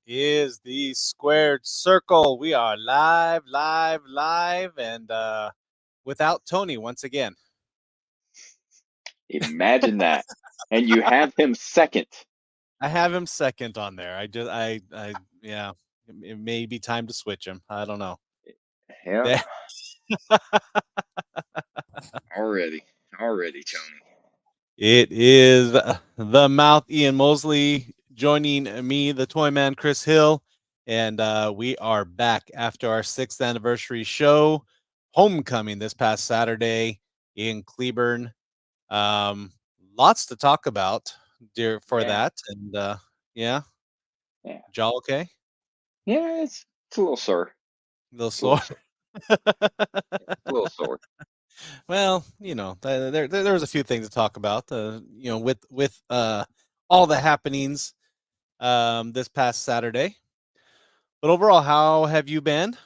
is the Squared Circle. We are live, and without Tony once again. Imagine that. And you have him second. I have him second on there. Yeah, it may be time to switch him. I don't know. Yeah. Already, Tony. It is the Mouth Ian Mosley joining me, the Toy Man Chris Hill, and we are back after our 6th anniversary show, Homecoming, this past Saturday in Cleburne. Lots to talk about for that, and yeah. Jaw okay? Yeah, it's a little sore. A little sore. A little sore. Well, there was a few things to talk about. With all the happenings this past Saturday. But overall, how have you been?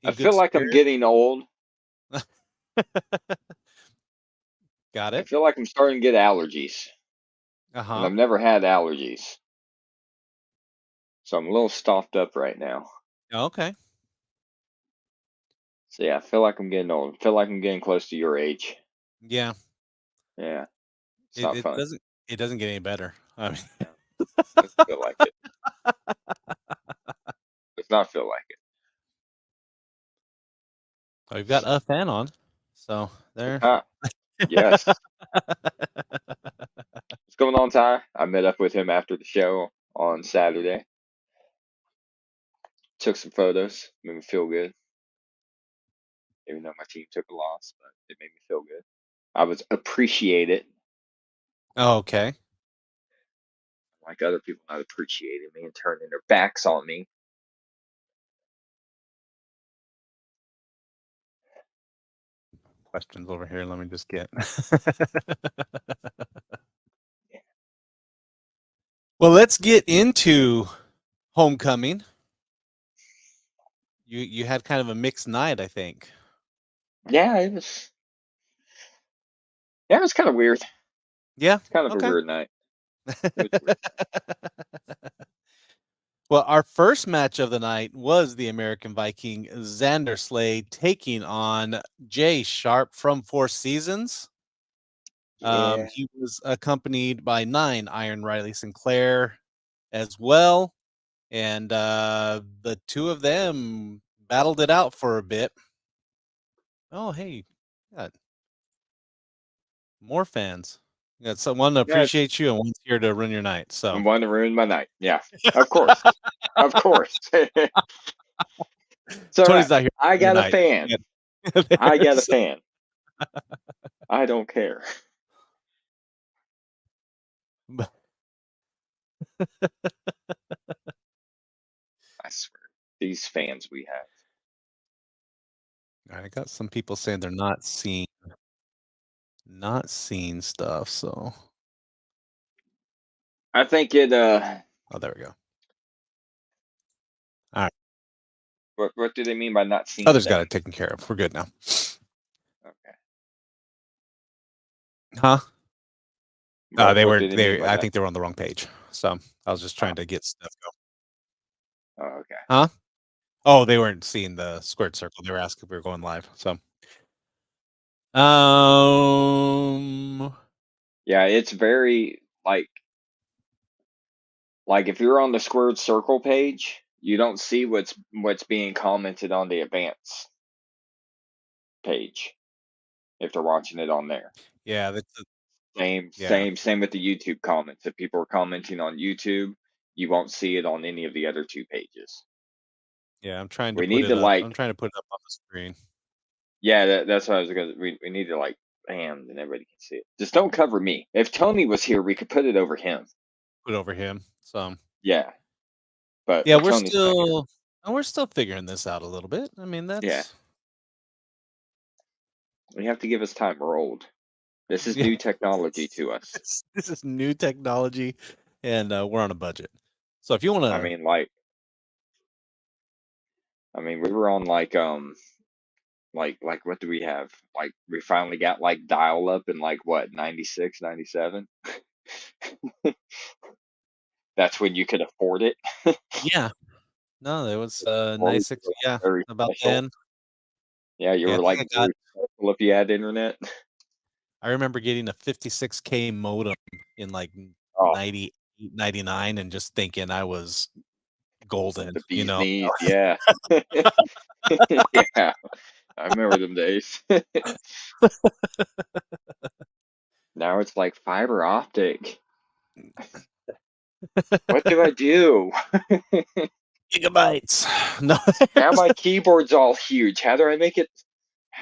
I feel like I'm getting old. Got it. I feel like I'm starting to get allergies. Uh-huh. And I've never had allergies. So I'm a little stuffed up right now. Okay. So yeah, I feel like I'm getting old. I feel like I'm getting close to your age. Yeah. Yeah. It's not fun. It doesn't get any better. I mean, doesn't feel like it. Does not feel like it. Oh, we've got a fan on. So there. Yes. What's going on, Ty? I met up with him after the show on Saturday. Took some photos. Made me feel good. Even though my team took a loss, but it made me feel good. I was appreciated. Oh, okay. Like other people not appreciating me and turning their backs on me. Questions over here. Let me just get. Well, let's get into Homecoming. You had kind of a mixed night, I think. Yeah, it was. Yeah, it was kind of weird. Yeah. It's kind of a weird night. Well, our first match of the night was the American Viking Xander Slade taking on Jay Sharp from Four Seasons. Yeah. He was accompanied by 9 Iron Riley Sinclair as well. And the two of them battled it out for a bit. Oh, hey, got more fans. You got someone to appreciate you and one's here to ruin your night. So and one to ruin my night. Yeah, of course. Of course. So Tony's not here. I got a fan. I got a fan. I don't care. I swear, these fans we have. I got some people saying they're not seeing stuff, so I think it oh, there we go. All right. What do they mean by not seeing? Others got it taken care of. We're good now. Okay. Huh? I think they were on the wrong page. So I was just trying to get stuff going. Oh, okay. Huh? Oh, they weren't seeing the squared circle. They were asking if we were going live. So yeah, it's very like if you're on the squared circle page, you don't see what's being commented on the advanced page if they're watching it on there. Yeah, that's same with the YouTube comments. If people are commenting on YouTube, you won't see it on any of the other two pages. Yeah, I'm trying to put it up. I'm trying to put it up on the screen. Yeah, that's what I was gonna. We need to bam, and everybody can see it. Just don't cover me. If Tony was here, we could put it over him. Put over him. So yeah, but yeah, we're still figuring this out a little bit. I mean, that's we have to give us time. We're old. This is new technology to us. This is new technology, and we're on a budget. So if you want to, I mean, we were on what do we have? We finally got dial up in what 96, 97. That's when you could afford it. Yeah. No, it was Or nice. Yeah, very about special. then. Yeah, you Yeah, I were think like I got. very special if you had internet. I remember getting a 56K modem in like Oh, 98, 99 and just thinking I was golden, the you bee's know? knees. Yeah. Yeah. I remember them days. Now it's like fiber optic. What do I do? Gigabytes. No, Now my keyboard's all huge. How do I make it?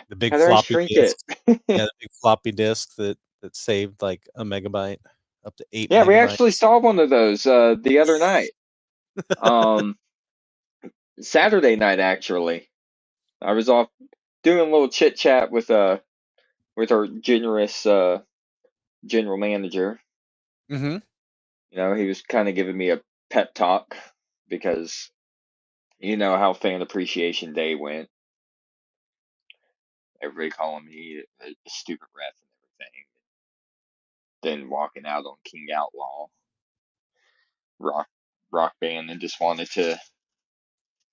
the big How do I floppy shrink it? disk. Yeah, the big floppy disk that saved like a megabyte, up to 8 Yeah, we actually megabytes. saw one of those the other night. Um, Saturday night actually. I was off doing a little chit chat with our generous general manager. Mhm. You know, he was kind of giving me a pep talk because you know how Fan Appreciation Day went. Everybody calling me a stupid ref and everything. Then walking out on King Outlaw rock rock band and just wanted to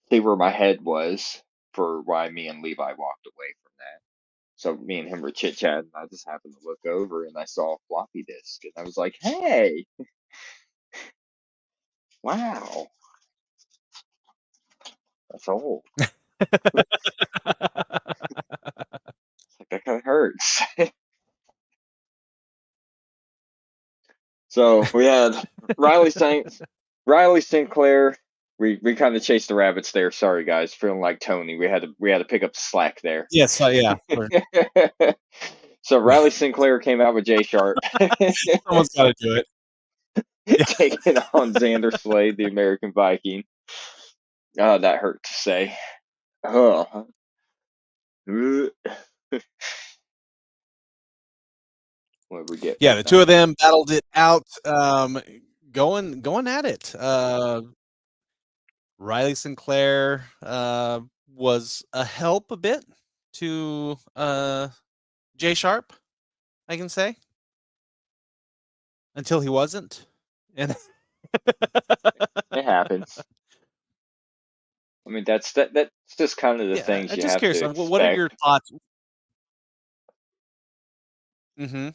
see where my head was for why me and Levi walked away from that. So me and him were chit chatting. I just happened to look over and I saw a floppy disk, and I was like, "Hey, wow, that's old. Like that kind of hurts." So we had Riley Saint, Riley Sinclair. We kind of chased the rabbits there. Sorry guys, feeling like Tony. We had to pick up the slack there. Yes, yeah. So Riley Sinclair came out with Jay Sharp, Someone's gotta do it. Yeah. taking on Xander Slade, the American Viking. Oh, that hurt to say. Oh. What we get Yeah, back the two of on? them battled it out, going at it. Riley Sinclair was a help a bit to Jay Sharp, I can say, until he wasn't. And It happens. I mean, that's just kind of the yeah, things I'm you just have curious. to What are your expect. thoughts? Hmm.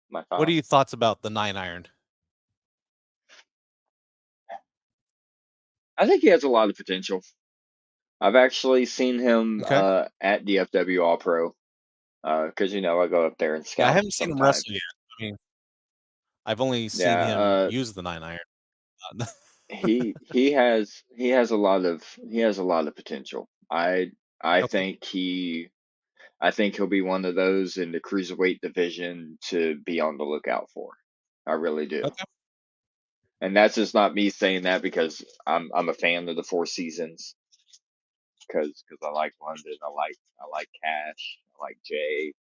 My What are your thoughts. thoughts about the 9 iron? I think he has a lot of potential. I've actually seen him Okay. at DFW All Pro because you know I go up there and Yeah, I scout haven't seen him sometimes. wrestle yet. I mean, I've only seen Yeah, him use the 9 iron. he has a lot of potential. I Okay. think I think he'll be one of those in the cruiserweight division to be on the lookout for. I really do. Okay. And that's just not me saying that because I'm a fan of the Four Seasons because I like London, I like Cash, I like Jay,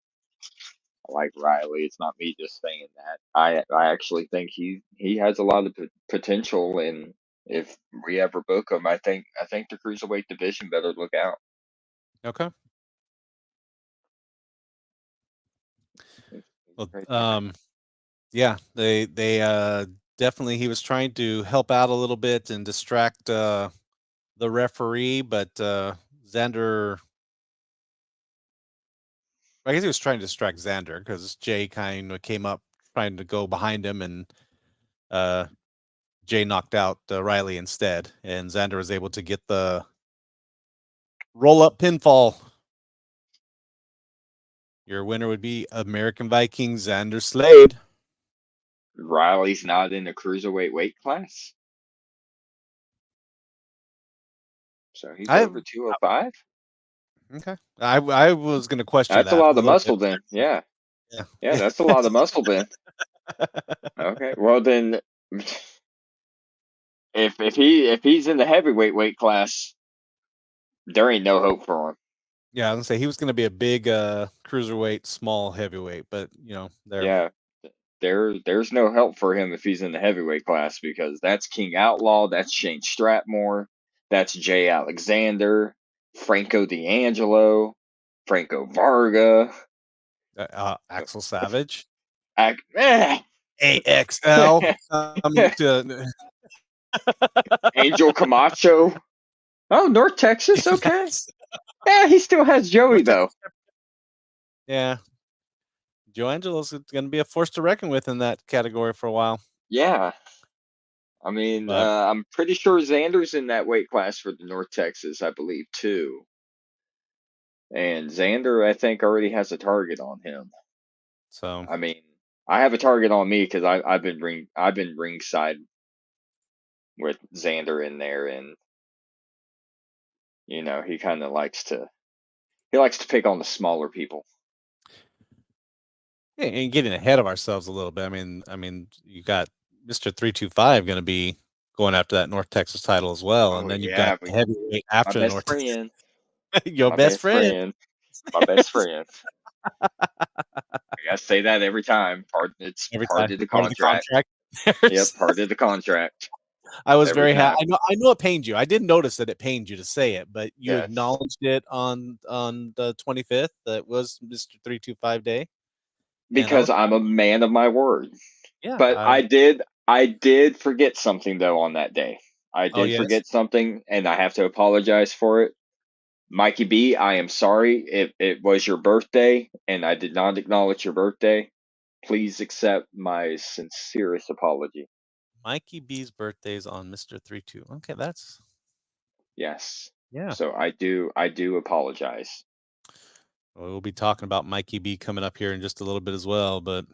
I like Riley. It's not me just saying that. I actually think he has a lot of potential, and if we ever book him, I think the cruiserweight division better look out. Okay. He's a Well, great guy. yeah, they definitely he was trying to help out a little bit and distract the referee, but Xander, I guess he was trying to distract Xander because Jay kind of came up trying to go behind him, and uh, Jay knocked out Riley instead, and Xander was able to get the roll up pinfall. Your winner would be American Viking Xander Slade. Riley's not in the cruiserweight weight class, so he's I over 205. okay. I was going to question That's a that lot a of little bit. muscle then. Yeah, yeah, Yeah. that's a lot of muscle then. Okay, well then, if he's in the heavyweight weight class, there ain't no hope for him. Yeah, I was gonna say he was gonna be a big cruiserweight, small heavyweight, but they're Yeah, there's no help for him if he's in the heavyweight class because that's King Outlaw, that's Shane Stratmore, that's Jay Alexander, Franco D'Angelo, Franco Varga. Axel Savage. AXL. Angel Camacho. Oh, North Texas. Okay. Yes. Yeah, he still has Joey North though. Texas. Yeah. Joe Angelo's going to be a force to reckon with in that category for a while. Yeah. I mean, But I'm pretty sure Xander's in that weight class for the North Texas, I believe, too. And Xander, I think, already has a target on him. so I mean, I have a target on me because I've been ringside with Xander in there, and he kind of likes to pick on the smaller people. yeah, and getting ahead of ourselves a little bit. I mean, you got Mr. 325 going to be going after that North Texas title as well, Oh and then you've got yeah, the heavyweight my after the best North Texas. friend, Your my best best friend. friend, my best friend. I gotta say that every time. It's Every part time of the part of the contract. contract. Yep, part of the contract. I was Every very happy. time. I know it pained you. I did notice that it pained you to say it, but you Yes. acknowledged it on the 25th. That was Mr. 325 Day, and I Because was I'm proud a of you. man of my word. Yeah. But I did forget something though on that day. I Oh did yes, forget something and I have to apologize for it. Mikey B, I am sorry if it was your birthday and I did not acknowledge your birthday. Please accept my sincerest apology. Mikey B's birthday's on Mr. 32. Okay, that's Yes. yeah. So I do apologize. We'll be talking about Mikey B coming up here in just a little bit as well. But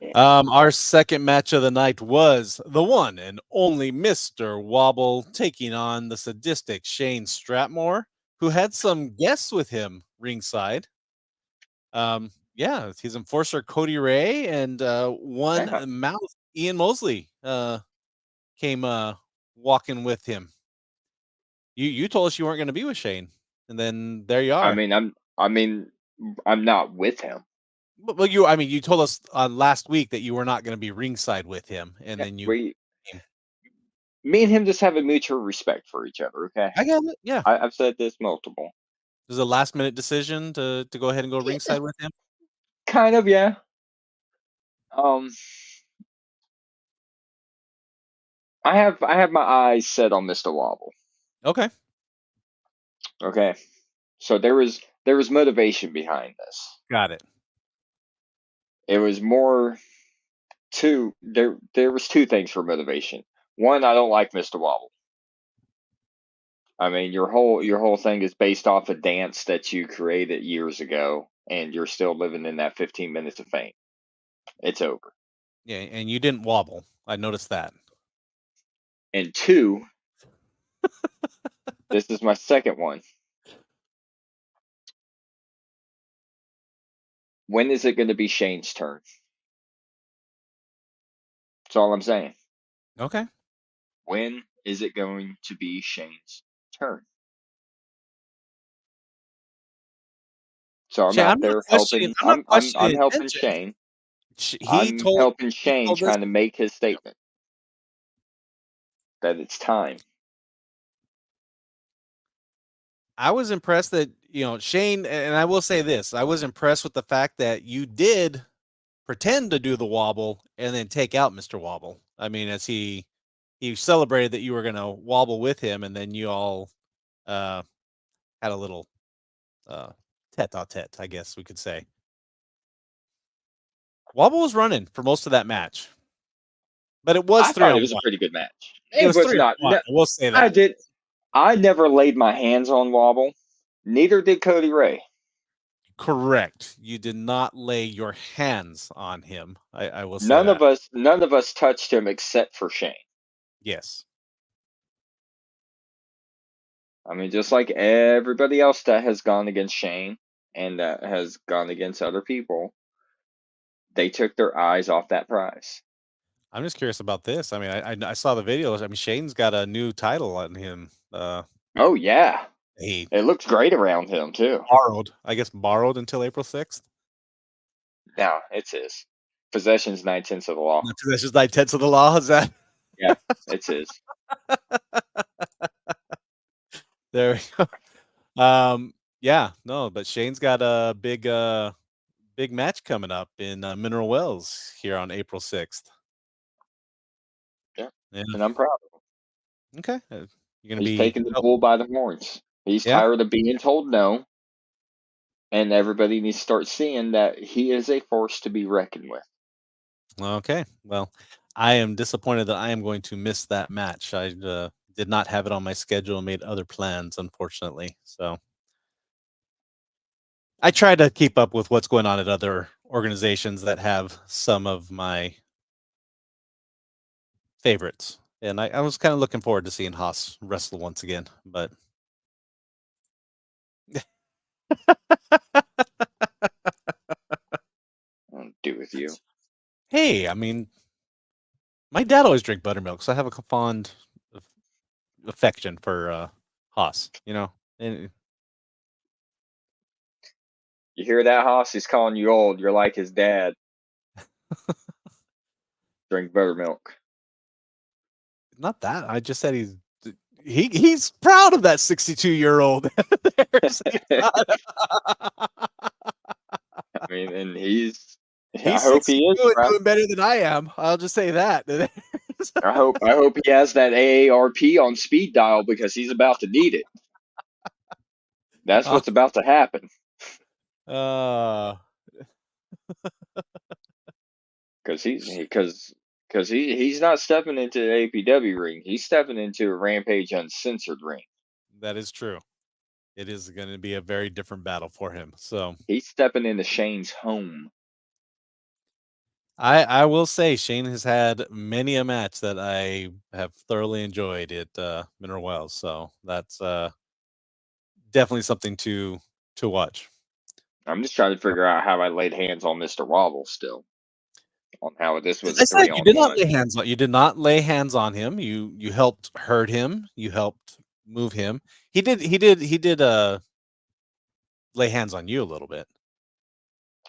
Yeah. our second match of the night was the one and only Mr. Wobble taking on the sadistic Shane Stratmore, who had some guests with him ringside. Yeah, his enforcer Cody Ray and one Yeah. Mouth Ian Mosley came walking with him. You told us you weren't going to be with Shane, and then there you I are. mean I'm not with him. Well, you told us last week that you were not going to be ringside with him, and Yeah, then you we came. me and him just have a mutual respect for each other, okay? I got it. Yeah, I've said this multiple. it was a last minute decision to go ahead and go Yeah, ringside with him. kind of, yeah. Um, I have my eyes set on Mr. Wobble. Okay, Okay, so there was motivation behind this. got it. It was more there was two things for motivation. One, I don't like Mr. Wobble. I mean, your whole thing is based off a dance that you created years ago, and you're still living in that 15 minutes of fame. It's over. Yeah, and you didn't wobble. I noticed that. And two, this is my second one. When is it going to be Shane's turn? That's all I'm saying. Okay. When is it going to be Shane's turn? So I'm Shane, out there helping. I'm not I'm questioning helping intention. Shane. He I'm told helping Shane us. trying to make his statement that it's time. I was impressed that Shane, and I will say this: I was impressed with the fact that you did pretend to do the wobble and then take out Mr. Wobble. I mean, as he celebrated that you were going to wobble with him, and then you all uh, had a little uh, tete-a-tete, I guess we could say. Wobble was running for most of that match, but it was I three thought on it was a one. pretty good match. It It was was 3 on not. 1. No, I will say I that. did. I never laid my hands on Wobble. Neither did Cody Ray. Correct. You did not lay your hands on him. I will say None that. of us. None of us touched him except for Shane. Yes. I mean, just like everybody else that has gone against Shane and that has gone against other people, they took their eyes off that prize. I'm just curious about this. I mean, I saw the videos. I mean, Shane's got a new title on him. Oh yeah, He it looks great around him too. borrowed until April 6th. Now it's his. Possession's 9/10 of the law. Not possessions 9/10 of the law. Is that Yeah, it's his. there? We go. Yeah, no, but Shane's got a big big match coming up in Mineral Wells here on April 6th. Yeah, Yeah. and I'm proud of him. Okay. You're gonna He's be. taking the Oh, bull by the horns. He's yeah. tired of being told no, and everybody needs to start seeing that he is a force to be reckoned with. Okay. Well, I am disappointed that I am going to miss that match. I did not have it on my schedule and made other plans, unfortunately. So I try to keep up with what's going on at other organizations that have some of my favorites. And I was kind of looking forward to seeing Haas wrestle once again. But I don't do with you. hey, I mean, my dad always drank buttermilk, so I have a fond affection for Haas, you know. And You hear that, Haas? He's calling you old. You're like his dad. Drink buttermilk. not that. I just said he's proud of that 62-year-old. I mean, and he's. I He's hope he is 62 and proud. doing better than I am. I'll just say that. I hope he has that AARP on speed dial because he's about to need it. That's uh, what's about to happen. uh, Because he's not stepping into the APW ring. He's stepping into a Rampage Uncensored ring. that is true. It is going to be a very different battle for him. So He's stepping into Shane's home. I will say Shane has had many a match that I have thoroughly enjoyed at Mineral Wells. So that's definitely something to watch. I'm just trying to figure out how I laid hands on Mr. Wobble still. On how this As was I a said, three on one. you did not lay hands on him. You helped hurt him. You helped move him. He did lay hands on you a little bit.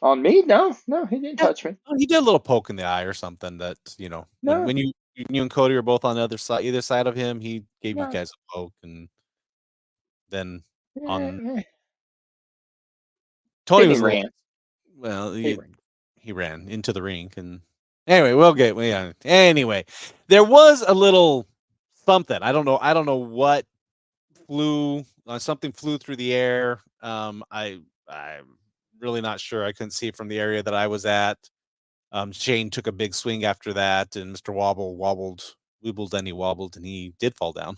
On me? No, he didn't Yeah. touch me. Oh, he did a little poke in the eye or something that, you know, when No, you and Cody were both on the other side either side of him, he gave you no. guys a poke and then on Eh, Tony Then he was a little ran. well, He he ran. he ran into the ring and anyway, yeah. Anyway, there was a little something. I don't know what flew something flew through the air. I'm really not sure. I couldn't see it from the area that I was at. Shane took a big swing after that, and Mr. Wobble wobbled, and he did fall down.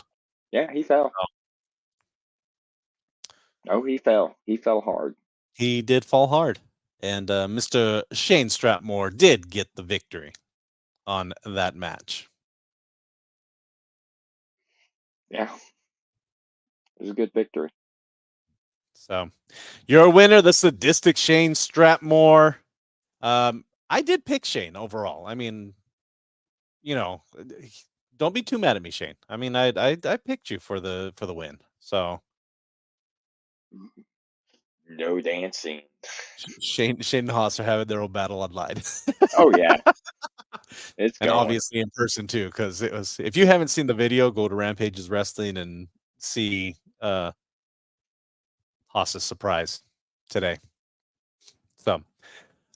Yeah, he fell. Oh, he fell. He fell hard. He did fall hard, and Mr. Shane Strapmore did get the victory on that match. Yeah, it was a good victory. So, your winner, the sadistic Shane Strapmore. I did pick Shane overall. I mean, you know, don't be too mad at me, Shane. I mean, I picked you for the win. So No dancing. Shane and Haas are having their own battle online. Oh yeah, it's And going. obviously in person too, because it was if you haven't seen the video, go to Rampage's Wrestling and see Haas's surprise today. So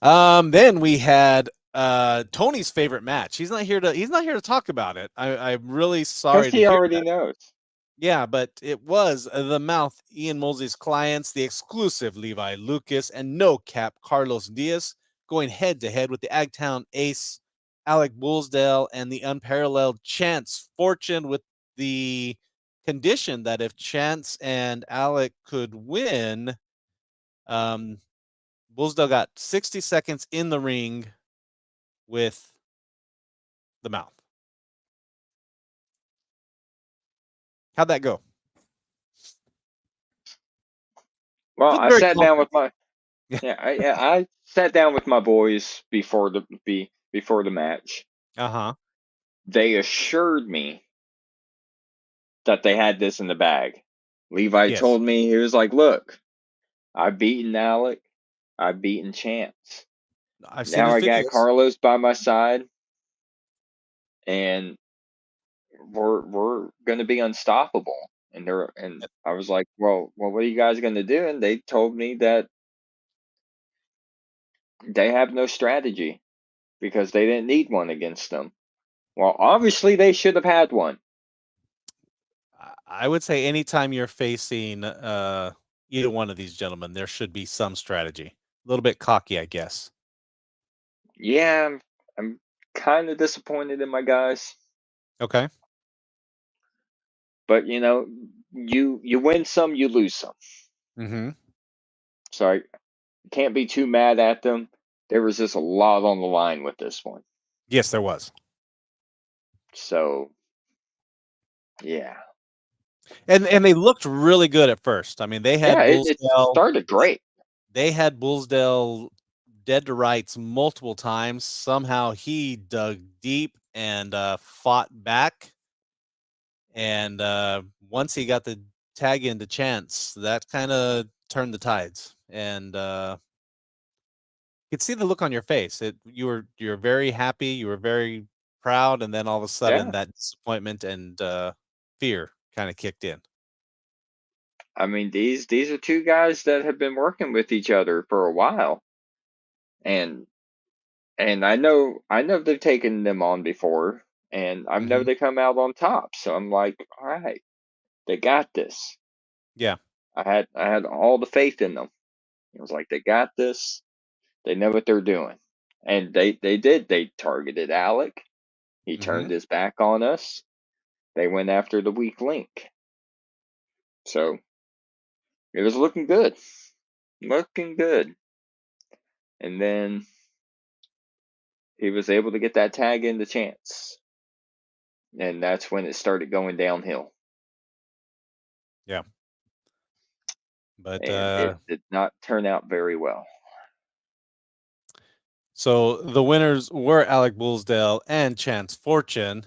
then we had Tony's favorite match. He's not here to talk about it. I'm really Cause sorry to he hear already that. knows. Yeah, but it was the Mouth Ian Mosley's clients, the exclusive Levi Lucas and no cap Carlos Diaz, going head to head with the Agtown Ace Alec Bullsdale and the unparalleled Chance Fortune, with the condition that if Chance and Alec could win, um, Bullsdale got 60 seconds in the ring with the Mouth. How'd that go? Well, Looked I very sat down with confident. my I sat down with my boys before the match. Uh-huh. They assured me that they had this in the bag. Levi Yes. told me, he was like, "Look, I've beaten Alec, I've beaten Chance. I've seen Now his I got videos. Carlos by my side, and we're gonna be unstoppable." And I was like, "Well, what are you guys gonna do?" And they told me that They have no strategy because they didn't need one against them. Well, obviously they should have had one. I would say anytime you're facing either one of these gentlemen, there should be some strategy. A little bit cocky, I guess. Yeah, I'm kind of disappointed in my guys, Okay. but you win some, you lose some. Mm-hmm. So I can't be too mad at them. There was just a lot on the line with this one. Yes, there was. So yeah, And they looked really good at first. I mean, yeah, it started great. they had Bullsdale dead to rights multiple times. Somehow he dug deep and fought back. And once he got the tag into Chance, that kind of turned the tides. And you could see the look on your face. You're very happy. You were very proud, and then all of a sudden, Yeah, that disappointment and fear kind of kicked in. I mean these are two guys that have been working with each other for a while, and I know they've taken them on before, and I know Hmm. they come out on top. So I'm like, all right, they got this. Yeah. I had all the faith in them. It was like they got this. They know what they're doing, and they did. They targeted Alec. He Hmm. turned his back on us. They went after the weak link. So it was looking good. And then he was able to get that tag into Chance, and that's when it started going downhill. Yeah. But And it did not turn out very well. so the winners were Alec Bullsdale and Chance Fortune.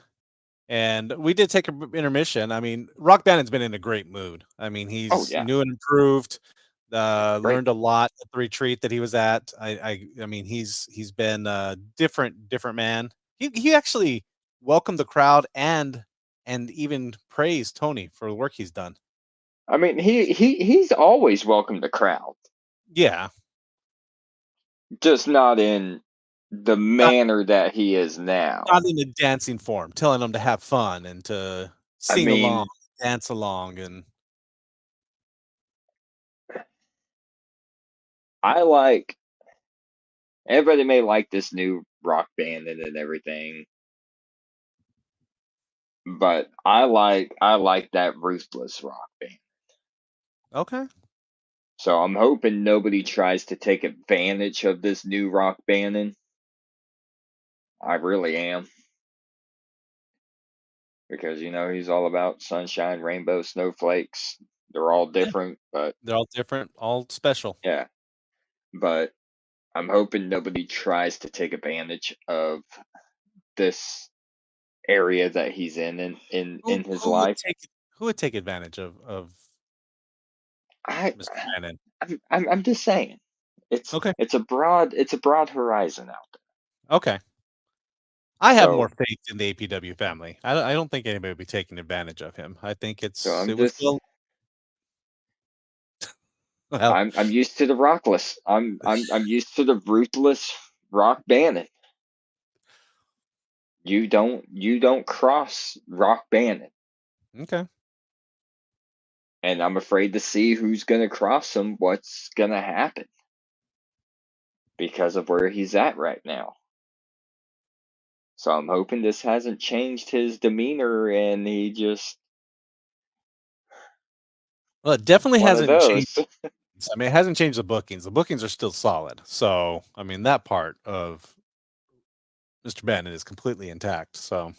And we did take a intermission. I mean, Rock Bannon's been in a great mood. I mean, Oh he's yeah, new and improved. great. Learned a lot at the retreat that he was at. I mean, he's been a different man. He actually welcomed the crowd and even praised Tony for the work he's done. I mean, he's always welcomed the crowd, Yeah, just not in the not manner that he is now. not in a dancing form, telling them to have fun and to I sing along, mean, dance along, and I like everybody may like this new rock band and everything, but I like that ruthless rock band. okay. So I'm hoping nobody tries to take advantage of this new rock banding. I really am. Because he's all about sunshine, rainbow, snowflakes. They're all Yeah, different, but they're all different, all special. yeah. But I'm hoping nobody tries to take advantage of this area that he's in his Who would life. take advantage of I Mr. Bannon? I'm just saying. It's Okay. it's a broad horizon out there. Okay. I have more So faith in the APW family. I don't think anybody would be taking advantage of him. I think so it was well, I'm used to the rockless. I'm used to the ruthless rock bandit. You don't cross rock bandit. okay. And I'm afraid to see who's gonna cross him, what's gonna happen because of where he's at right now. So I'm hoping this hasn't changed his demeanor and he just Well, it definitely one of hasn't changed. those. I mean, it hasn't changed the bookings. The bookings are still solid. So, I mean, that part of Mr. Bannon is completely intact. So,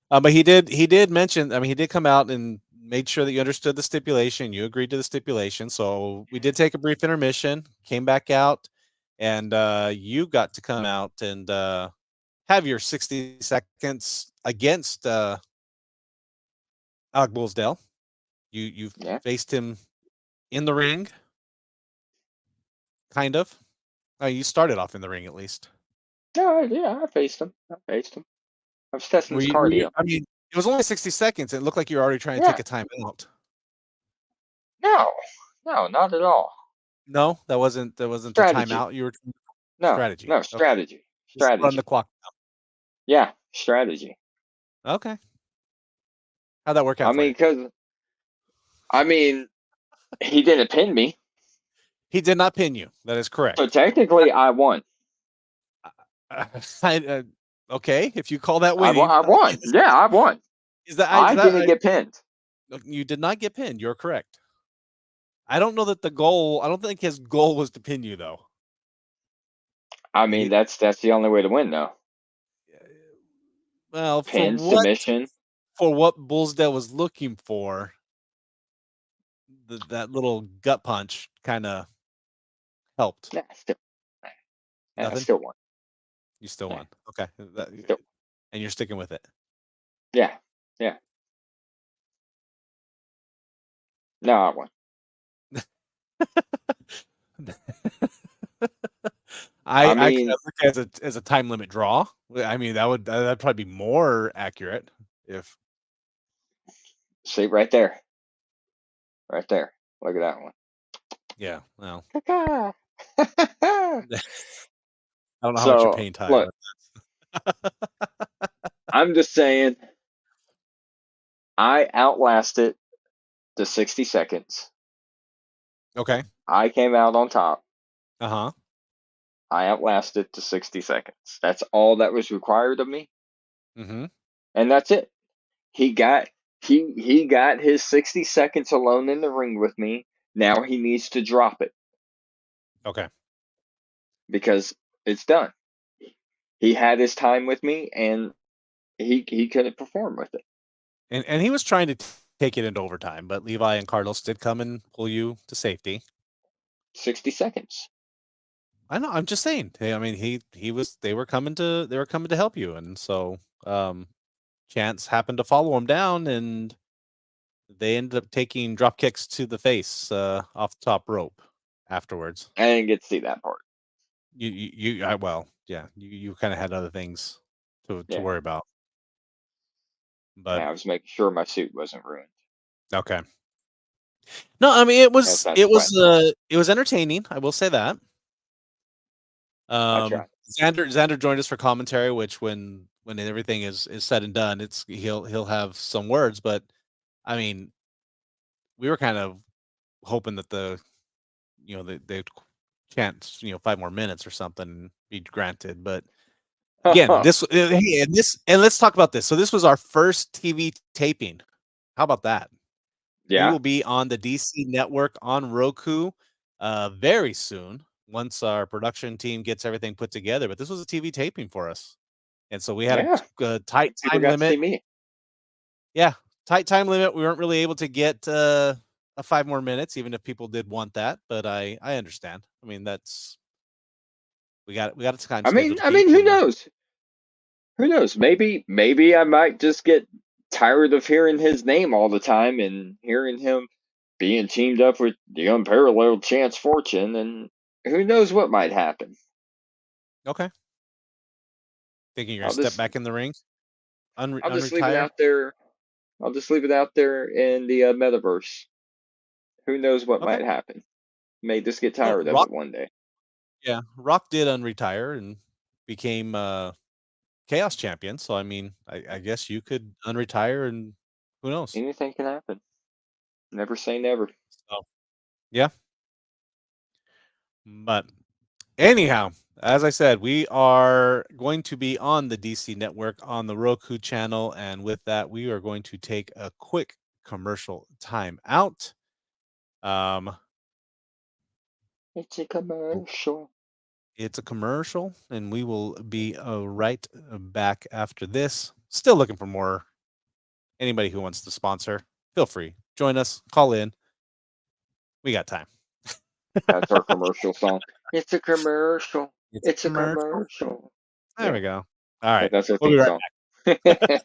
but he did mention. I mean, he did come out and made sure that you understood the stipulation. You agreed to the stipulation. So we did take a brief intermission. Came back out, and you got to come out and have your 60 seconds against Alec Bullsdale. You Yeah. faced him in the ring, kind of. You started off in the ring at least. No, yeah, I faced him. I was testing his cardio. I mean, it was only 60 seconds. It looked like you were already trying to take Yeah. a time out. No. No, not at all. No, that wasn't a Strategy. timeout. You were. No, Strategy. no, Okay. strategy. Just run the Strategy. clock. Yeah, strategy. Okay. How'd that work I out for mean, you? because, I mean, he didn't pin me. He did not pin you. That is So correct. technically, I won. I, okay, if you call that I won. winning, I won. Yeah, I won. is I that didn't get pinned. you did not get pinned. You're correct. I don't know that the goal. I don't think his goal was to pin you though. I mean, that's the only way to win, though. Well, Pin, submission. for what Bullsdale was looking for, that little gut punch kind of helped. Yeah, still, yeah, I Nothing. still won. You still Yeah, won. Okay, still, and you're sticking with it. yeah, yeah. No, I won. I kind mean, of look at it as a time limit draw. I mean, that'd probably be more accurate if. see right there, right there. Look at that one. Yeah. Well, Caca. I don't know how much you're So paying time, look, but I'm just saying, I outlasted the 60 seconds. okay. I came out on top. Uh huh. I outlasted the 60 seconds. That's all that was required of me, Mm-hmm. and that's it. He got he got his 60 seconds alone in the ring with me. Now he needs to drop it Okay. because it's done. He had his time with me, and he couldn't perform with it. And he was trying to take it into overtime, but Levi and Carlos did come and pull you to safety. 60 seconds. I know. I'm just saying. Hey, I mean, he was. They were coming to help you, and so Chance happened to follow him down, and they ended up taking drop kicks to the face off the top rope afterwards. I didn't get to see that part. Well, yeah, you kind of had other things to Yeah, worry about, but yeah. I was making sure my suit wasn't ruined. okay. No, I mean As I sweat. it was entertaining. I will say that. I tried. Xander joined us for commentary, which when everything is said and done, he'll have some words, but I mean, we were kind of hoping that they chance 5 more minutes or something be granted, but again, hey, and let's talk about this. So this was our first TV taping. How about that? We Yeah, will be on the DC network on Roku very soon once our production team gets everything put together. But this was a TV taping for us. And so we had yeah. a tight People time got to see limit. me. Yeah, tight time limit. We weren't really able to get a 5 more minutes, even if people did want that. But I understand. I mean, we got a time schedule to I keep, mean, who and knows? Who knows? Maybe I might just get tired of hearing his name all the time and hearing him being teamed up with the unparalleled Chance Fortune, and who knows what might happen. okay. Thinking you're gonna I'll step just back in the ring, I'll just leave it unretire. out there. I'll just leave it out there in the metaverse. Who knows what Okay. might happen? May just get Well, tired of it one day. Rock did unretire and became Chaos champion. So I mean, I guess you could unretire, and who knows? Anything can happen. Never say never. So yeah, but anyhow, as I said, we are going to be on the DC network on the Roku channel, and with that, we are going to take a quick commercial time out. It's a commercial. It's a commercial, and we will be right back after this. Still looking for more. Anybody who wants to sponsor, feel free. Join us. Call in. We got time. That's our commercial song. It's a commercial. It's a It's a commercial. commercial. There Yeah, we go. All right. that's our We'll be theme right song.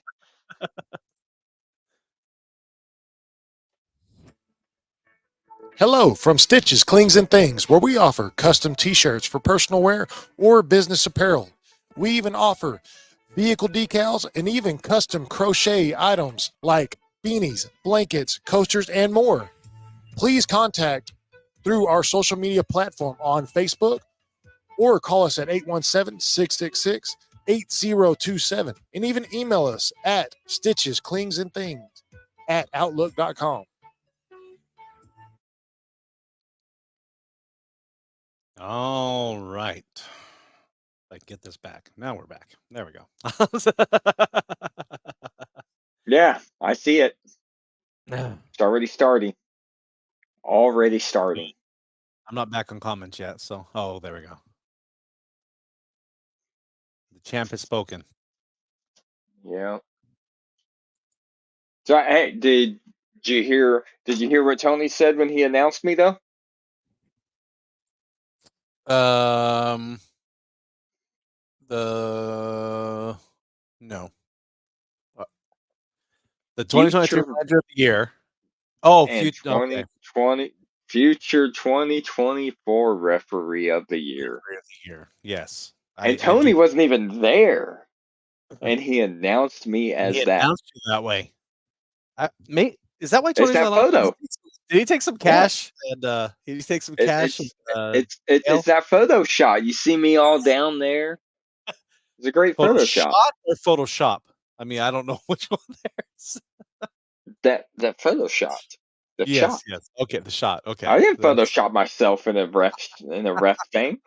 Hello from Stitches, Clings, and Things, where we offer custom t-shirts for personal wear or business apparel. We even offer vehicle decals and even custom crochet items like beanies, blankets, coasters, and more. Please contact through our social media platform on Facebook or call us at 817-666-8027 and even email us at stitchesclingsandthings@outlook.com. All right. Like, get this back. Now we're back. There we go. Yeah, I see it. It's already starting. Already starting. I'm not back on comments yet, so there we go. The champ has spoken. Yeah. So hey, did you hear what Tony said when he announced me though? The no. The 2023 Future manager of the year. Oh, and future. Okay. 2020 future 2024 referee of the year. Referee of the year. Yes. And I do. Tony wasn't even there. And he announced me as He that. announced you that way. Is that why It's Tony's that not on? photo. Did he take some cash? And did he take some cash? It's that photo shot. You see me all down there. It's a great photo shot. Or Photoshop? I mean, I don't know which one there's. That photo shot. The shot. Yes. Okay, the shot. Okay. I didn't Photoshop myself in a ref thing.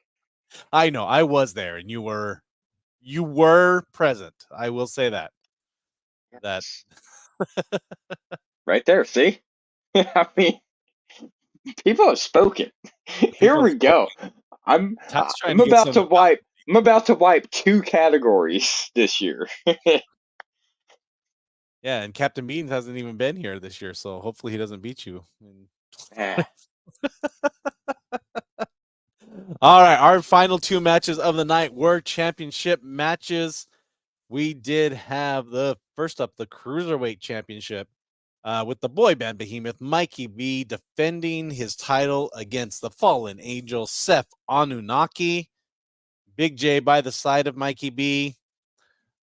I know. I was there, and you were present. I will say that. That's right there. See, I mean, people have spoken. Here we go. I'm about to wipe. I'm about to wipe 2 categories this year. Yeah, and Captain Beans hasn't even been here this year, so hopefully he doesn't beat you. All right, our final 2 matches of the night were championship matches. We did have the first up, the Cruiserweight Championship, with the boy band behemoth Mikey B defending his title against the fallen angel Seth Anunnaki. Big J by the side of Mikey B.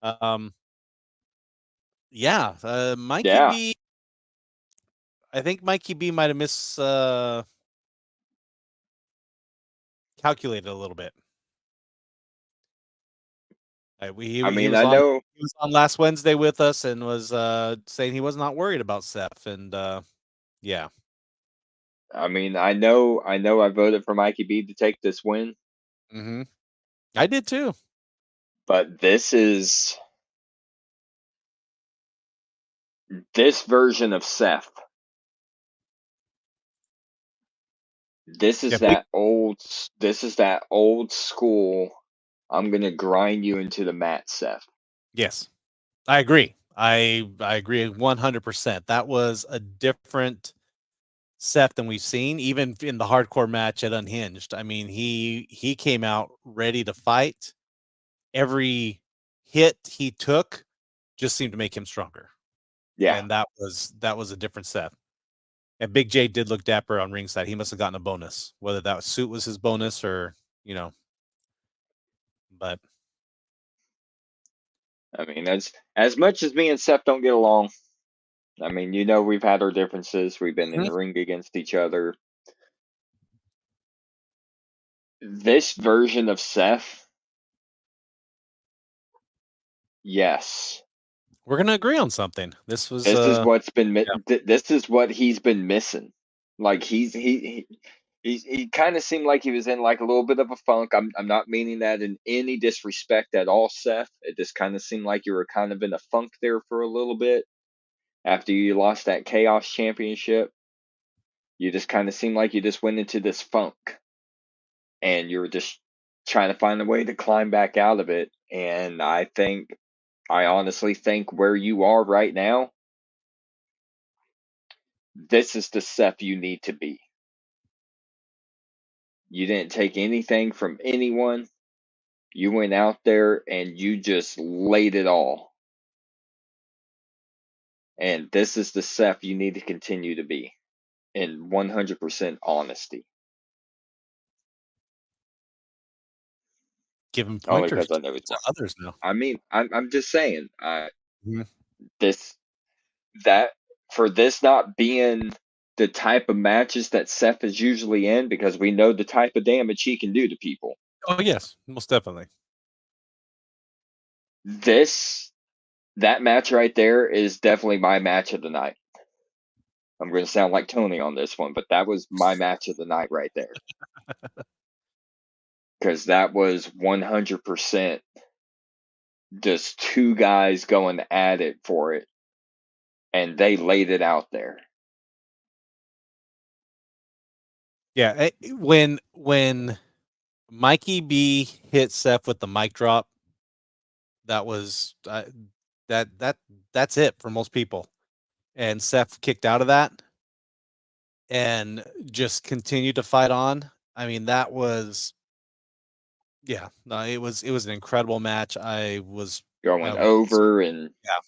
Mikey B. I think Mikey B might have calculated a little bit. He was on last Wednesday with us and was saying he was not worried about Seth, and yeah. I mean, I know I voted for Mikey B to take this win. Mm-hmm. I did too. But this version of Seth. This is that old school. I'm gonna grind you into the mat, Seth. Yes, I agree. I agree 100%. That was a different Seth than we've seen, even in the hardcore match at Unhinged. I mean, he came out ready to fight. Every hit he took just seemed to make him stronger. Yeah, and that was a different Seth. And Big J did look dapper on ringside. He must have gotten a bonus, whether that suit was his bonus or But I mean, as much as me and Seth don't get along, I mean, we've had our differences. We've been in the ring against each other. This version of Seth, yes, we're gonna agree on something. This is what's been this is what he's been missing. Like he kind of seemed like he was in like a little bit of a funk. I'm not meaning that in any disrespect at all, Seth. It just kind of seemed like you were kind of in a funk there for a little bit after you lost that Chaos Championship. You just kind of seemed like you just went into this funk, and you were just trying to find a way to climb back out of it. And I honestly think where you are right now, this is the Seth you need to be. You didn't take anything from anyone. You went out there and you just laid it all. And this is the Seth you need to continue to be in 100% honesty. give him Only pointers because I know it's to others now. I mean, I'm just saying, for this not being the type of matches that Seth is usually in, because we know the type of damage he can do to people. Oh yes, most definitely. That match right there is definitely my match of the night. I'm going to sound like Tony on this one, but that was my match of the night right there. Because that was 100% just two guys going at it for it, and they laid it out there. Yeah, when Mikey B hit Seth with the mic drop, that was that's it for most people. And Seth kicked out of that and just continued to fight on. I mean, that was yeah, no, it was an incredible match. I was Going over and yeah.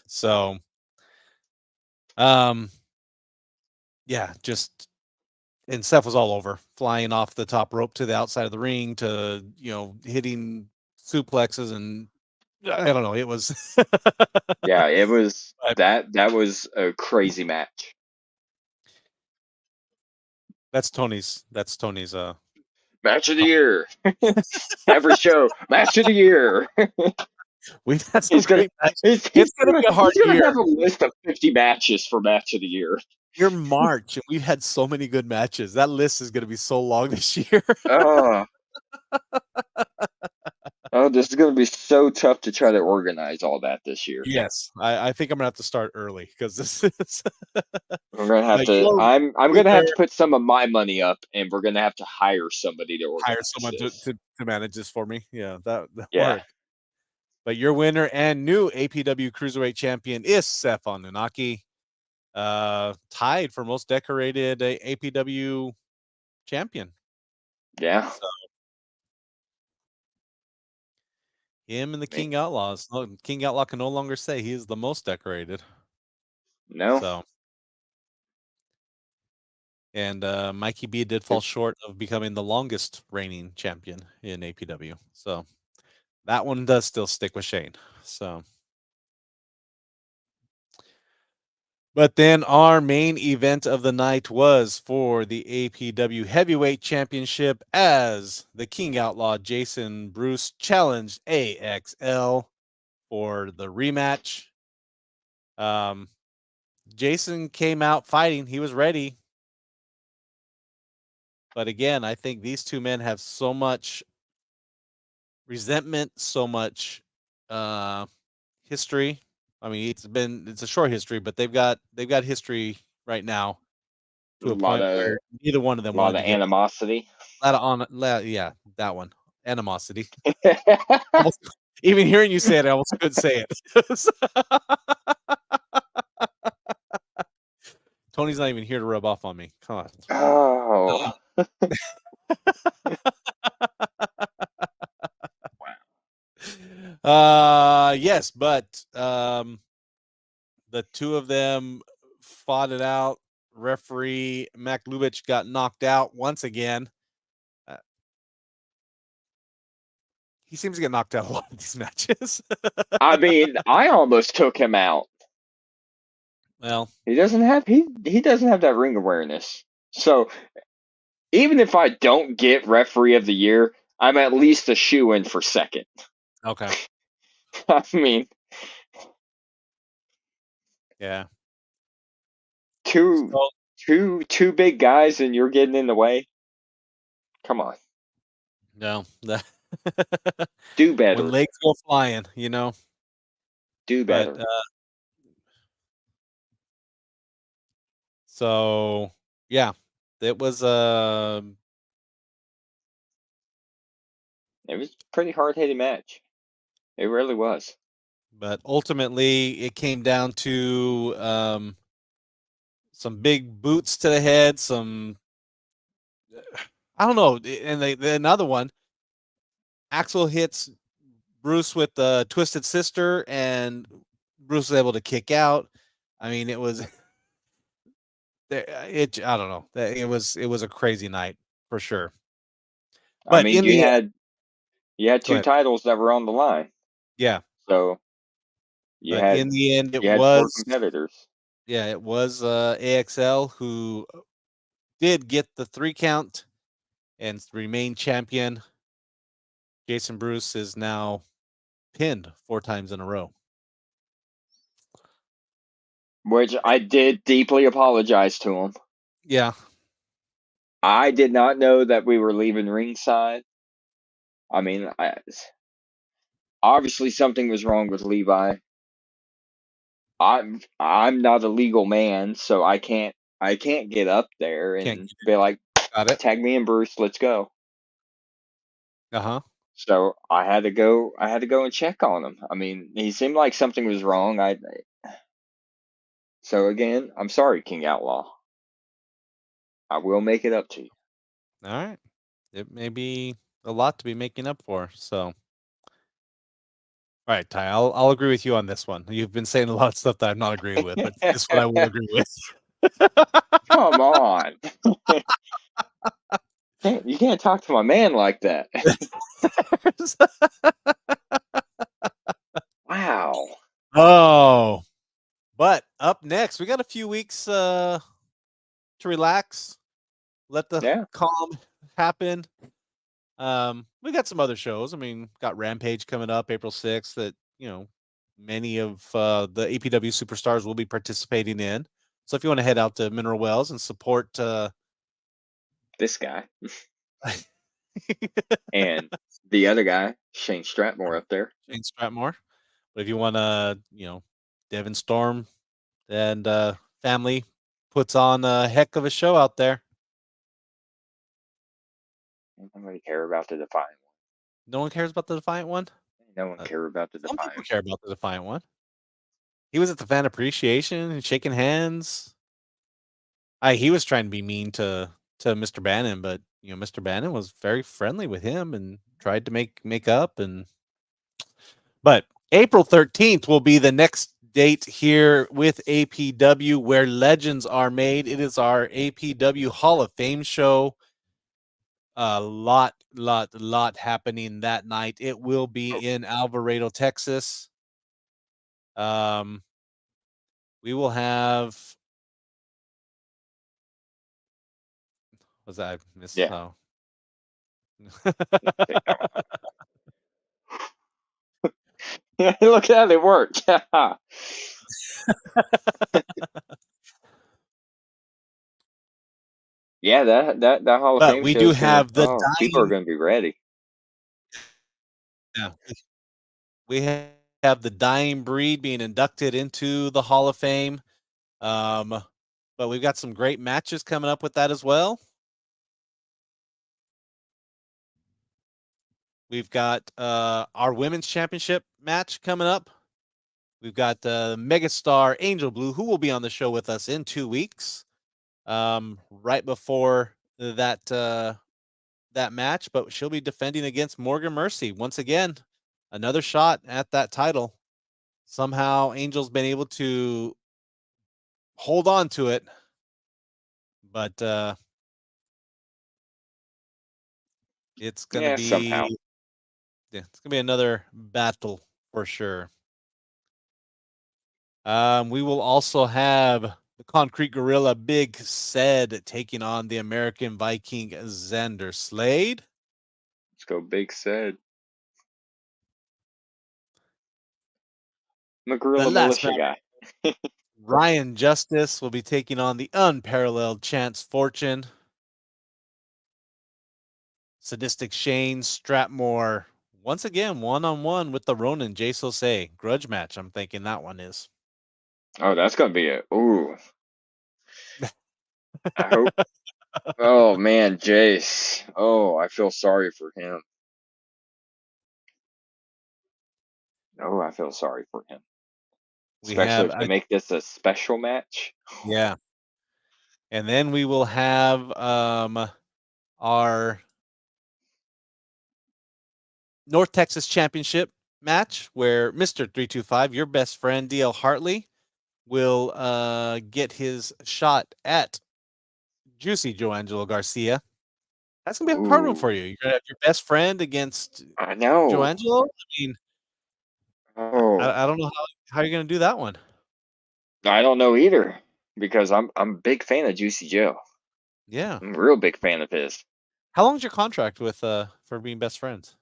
So yeah, just and Seth was all over, flying off the top rope to the outside of the ring to, hitting suplexes and I don't know, it was yeah, it was that was a crazy match. That's Tony's match of the year. Every show, match of the year. We've had some great matches. He's gonna be a hard he's gonna year. have a list of 50 matches for match of the year. You're March, and we've had so many good matches. That list is gonna be so long this year. Oh, this is gonna be so tough to try to organize all that this year. Yes, I think I'm gonna have to start early because this is. We're gonna have to. I'm gonna have to put some of my money up, and we're gonna have to hire somebody to organize hire someone this. to manage this for me. Yeah, that Yeah. work. But your winner and new APW Cruiserweight Champion is Seth Anunnaki, tied for most decorated APW champion. Yeah. So, him and the King Outlaws. King Outlaw can no longer say he is the most decorated. No. So, and Mikey B did fall short of becoming the longest reigning champion in APW. So that one does still stick with Shane. So, but then our main event of the night was for the APW Heavyweight Championship as the King Outlaw Jason Bruce challenged AXL for the rematch. Jason came out fighting. He was ready. But again, I think these two men have so much resentment, so much history. I mean, it's a short history, but they've got history right now to a point where neither one of them wanted to get animosity. Yeah, that one. Animosity. Even hearing you say it, I almost couldn't say it. Tony's not even here to rub off on me. Come on. Oh. Yes, but the two of them fought it out. Referee Mac Lubitsch got knocked out once again. He seems to get knocked out a lot of these matches. I mean, I almost took him out. Well, he doesn't have that ring awareness. So even if I don't get referee of the year, I'm at least a shoe-in for second. Okay. I mean, yeah. Two big guys and you're getting in the way. Come on. No. Do better. When legs go flying, Do better. But, so yeah, it was it was a pretty hard-hitting match. It really was. But ultimately, it came down to some big boots to the head, some I don't know, and the another one. Axel hits Bruce with the Twisted Sister, and Bruce was able to kick out. I mean, it was I don't know. It was a crazy night for sure. But I mean, you had two titles that were on the line. Yeah. So in the end, it was 4 competitors. Yeah, it was AXL who did get the 3 count. and remain champion. Jason Bruce is now pinned 4 times in a row. Which I did deeply apologize to him. Yeah. I did not know that we were leaving ringside. I mean, obviously something was wrong with Levi. I'm not a legal man, so I can't get up there and be like, Got it. tag me and Bruce, let's go. Uh-huh. So I had to go and check on him. I mean, he seemed like something was wrong. So again, I'm sorry, King Outlaw. I will make it up to you. All right. It may be a lot to be making up for. So, all right, Ty, I'll agree with you on this one. You've been saying a lot of stuff that I'm not agreeing with, but this one I will agree with. Come on. You can't talk to my man like that. Wow. Oh, but up next, we got a few weeks to relax, let the calm happen. We got some other shows. I mean, got Rampage coming up April 6th that, many of the APW superstars will be participating in. So if you want to head out to Mineral Wells and support this guy and the other guy, Shane Stratmore up there. Shane Stratmore. But if you want to, Devin Storm and family puts on a heck of a show out there. Nobody care about the Defiant one. No one cares about the Defiant one? No one care about the Defiant one. Some people care about the Defiant one. He was at the fan appreciation and shaking hands. He was trying to be mean to Mr. Bannon, but Mr. Bannon was very friendly with him and tried to make up. But April 13th will be the next date here with APW where legends are made. It is our APW Hall of Fame show. A lot happening that night. It will be in Alvarado, Texas. We will have. Was that I missed? Yeah. Look how they worked. Yeah, that Hall of Fame we show do is have the people are going to be ready. Yeah, we have the Dying Breed being inducted into the Hall of Fame, but we've got some great matches coming up with that as well. We've got our women's championship match coming up. We've got Megastar Angel Blue, who will be on the show with us in 2 weeks, right before that match. But she'll be defending against Morgan Mercy once again. Another shot at that title. Somehow, Angel's been able to hold on to it, but it's gonna be somehow. Yeah, it's gonna be another battle for sure. We will also have the Concrete Gorilla Big Said taking on the American Viking Xander Slade. Let's go Big Said. McGorilla Militia guy. Ryan Justice will be taking on the unparalleled Chance Fortune. Sadistic Shane Stratmore once again one-on-one with the Ronin Jay Sosei. Grudge match, I'm thinking that one is. Oh, that's gonna be it. Ooh. I hope. Oh man, Jace. Oh, I feel sorry for him. Oh, I feel sorry for him. Especially if they make this a special match. Yeah. And then we will have our North Texas Championship match where Mr. 325, your best friend DL Hartley, will get his shot at Juicy Joangelo Garcia. That's gonna be a hard one for you. You're gonna have your best friend against I know Joangelo. I mean, I don't know how you're gonna do that one. I don't know either because I'm a big fan of Juicy Joe. Yeah, I'm a real big fan of his. How long's your contract with for being best friends?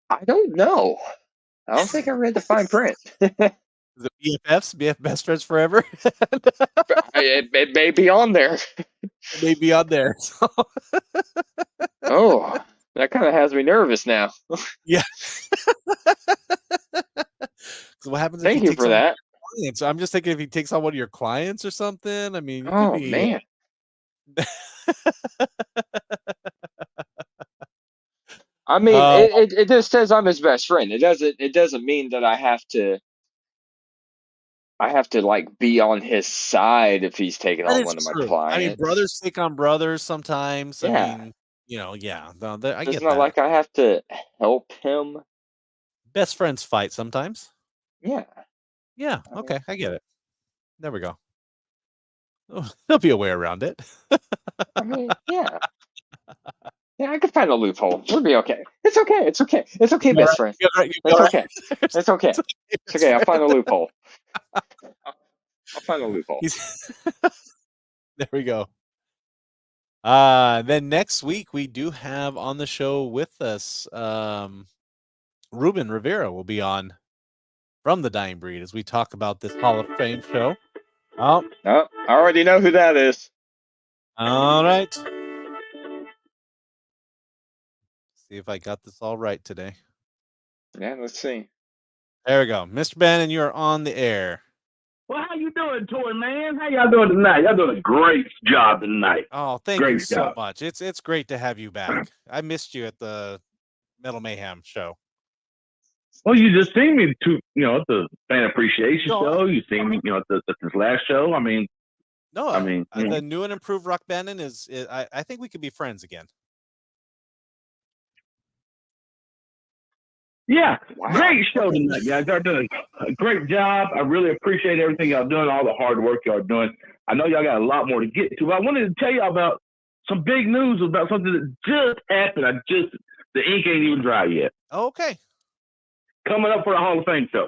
I don't know. I don't think I read the fine print. Is it BFFs, best friends forever? It may be on there. It may be on there. So. Oh, that kind of has me nervous now. Yeah. So what happens if Thank he you takes for on that. clients? I'm just thinking if he takes on one of your clients or something. I mean, you could Oh be. man. I mean, Uh, it just says I'm his best friend. It doesn't mean that I have to like be on his side if he's taking that on is one of my true. I mean, clients. brothers take on brothers sometimes. I Yeah. mean, yeah. No, I It's get not that. like I have to help him. Best friends fight sometimes. Yeah. Yeah. I mean, Okay, I get it. There we go. Oh, there'll be a way around it. yeah. Yeah, I could find a loophole. We'll be okay. It's okay. It's okay. It's okay, best friend. You'll be all right. You'll be It's all right. okay. It's okay. It's okay, It's best okay. I'll friend. find a loophole. I'll find a loophole. There we go. Then next week we do have on the show with us Ruben Rivera will be on from the Dying Breed as we talk about this Hall of Fame show. Oh, I already know who that is. all right. See if I got this all right today. Yeah, let's see. There we go. Mr. Bannon, you are on the air. Well, how you doing, Toy Man? How y'all doing tonight? Y'all doing a great job tonight. Oh, thank you Great so job. much. It's great to have you back. I missed you at the Metal Mayhem show. Well, you just seen me at the fan appreciation No, show. You seen me, at this last show. I mean, the new and improved Rock Bannon is I think we could be friends again. yeah, Wow. great show tonight, guys. Y'all doing a great job. I really appreciate everything y'all doing, all the hard work y'all doing. I know y'all got a lot more to get to, but I wanted to tell y'all about some big news about something that just happened. The ink ain't even dry yet. Okay. Coming up for the Hall of Fame show,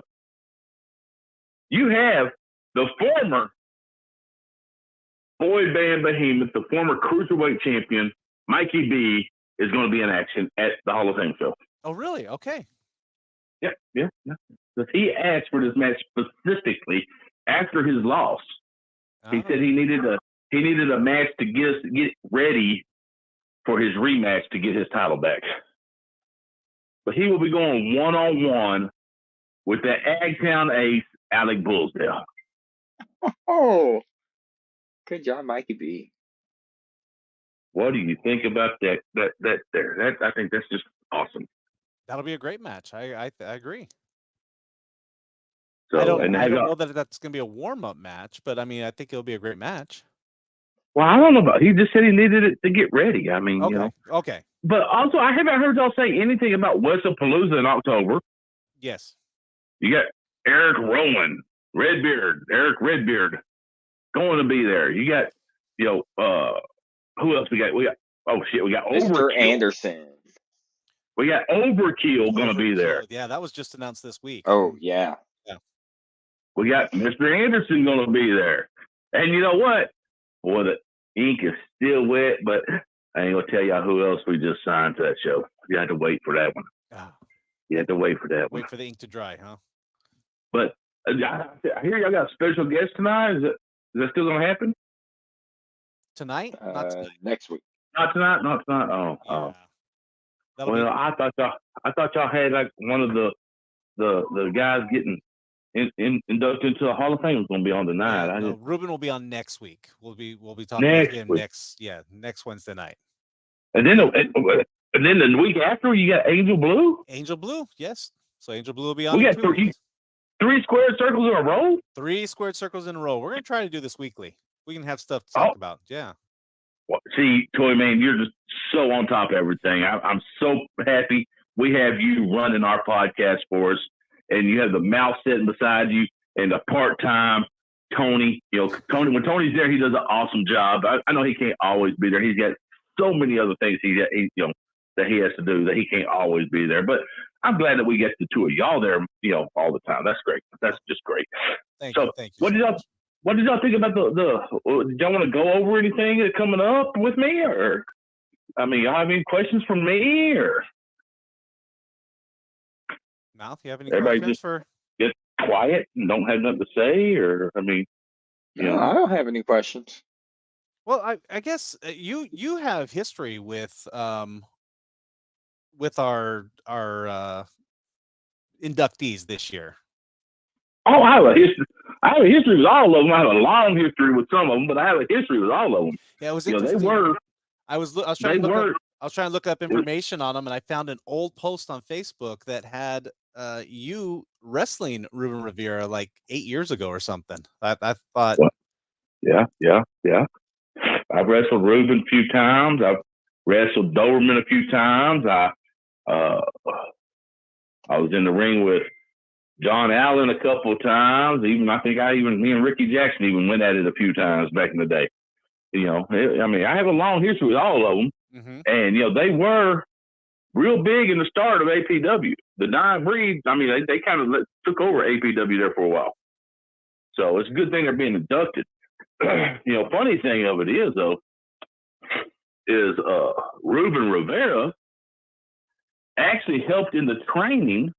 you have the former boy band behemoth, the former cruiserweight champion, Mikey B, is going to be in action at the Hall of Fame show. Oh, really? Okay. Yeah. Because he asked for this match specifically after his loss. He said he needed a match to get ready for his rematch to get his title back. But he will be going one-on-one with the Agtown ace, Alec Bullsdale. Oh, good job, Mikey B. What do you think about that? I think that's just awesome. That'll be a great match. I agree. So, I don't know that that's going to be a warm-up match, but I mean, I think it'll be a great match. Well, I don't know about. He just said he needed it to get ready. I mean, Okay. But also, I haven't heard y'all say anything about Wrestlepalooza in October. Yes. You got Eric Rowan, Eric Redbeard, going to be there. You got, who else we got? We got Mr. Overkill. Anderson. We got Overkill going to be there. Yeah, that was just announced this week. Oh, yeah. We got Mr. Anderson going to be there. And you know what? Well, the ink is still wet, but I ain't going to tell y'all who else we just signed to that show. You have to wait for that one. You have to wait for that one. Wait for the ink to dry, huh? But I hear y'all got a special guest tonight. Is that still going to happen? Tonight? Not tonight. Next week. Not tonight. Oh. Well, I thought y'all had like one of the guys getting inducted into the Hall of Fame was going to be on tonight. Yeah, Ruben will be on next week. We'll be talking with him next Wednesday night. And then the week after you got Angel Blue. Angel Blue, yes. So Angel Blue will be on. We got three squared circles in a row. 3 squared circles in a row. We're gonna try to do this weekly. We can have stuff to talk about. Yeah. Well, see, Toy Man, you're just so on top of everything. I'm so happy we have you running our podcast for us, and you have the mouse sitting beside you, and the part-time Tony. Tony, when Tony's there, he does an awesome job. I know he can't always be there. He's got so many other things that he has to do that he can't always be there. But I'm glad that we get the two of y'all there, all the time. That's great. That's just great. Thank you. What did y'all think about did y'all want to go over anything coming up with me, or? I mean, y'all have any questions for me, or Mouth, you have any everybody questions just for? get quiet and don't have nothing to say? Or, I mean, you No, know, I don't have any questions. Well, I guess you have history with our inductees this year. oh, I have a history. I have a history with all of them. I have a long history with some of them, but I have a history with all of them. Yeah, it was You know, interesting. I was trying to look up information on them, and I found an old post on Facebook that had you wrestling Ruben Rivera like 8 years ago or something. I thought, yeah. I've wrestled Ruben a few times. I've wrestled Doberman a few times. I was in the ring with John Allen a couple of times. Even I think me and Ricky Jackson even went at it a few times back in the day. You know, I mean, I have a long history with all of them, and you know, they were real big in the start of APW. The Dying Breed, I mean, they kind of took over APW there for a while. So it's a good thing they're being inducted. You know, funny thing of it is though, is Ruben Rivera actually helped in the training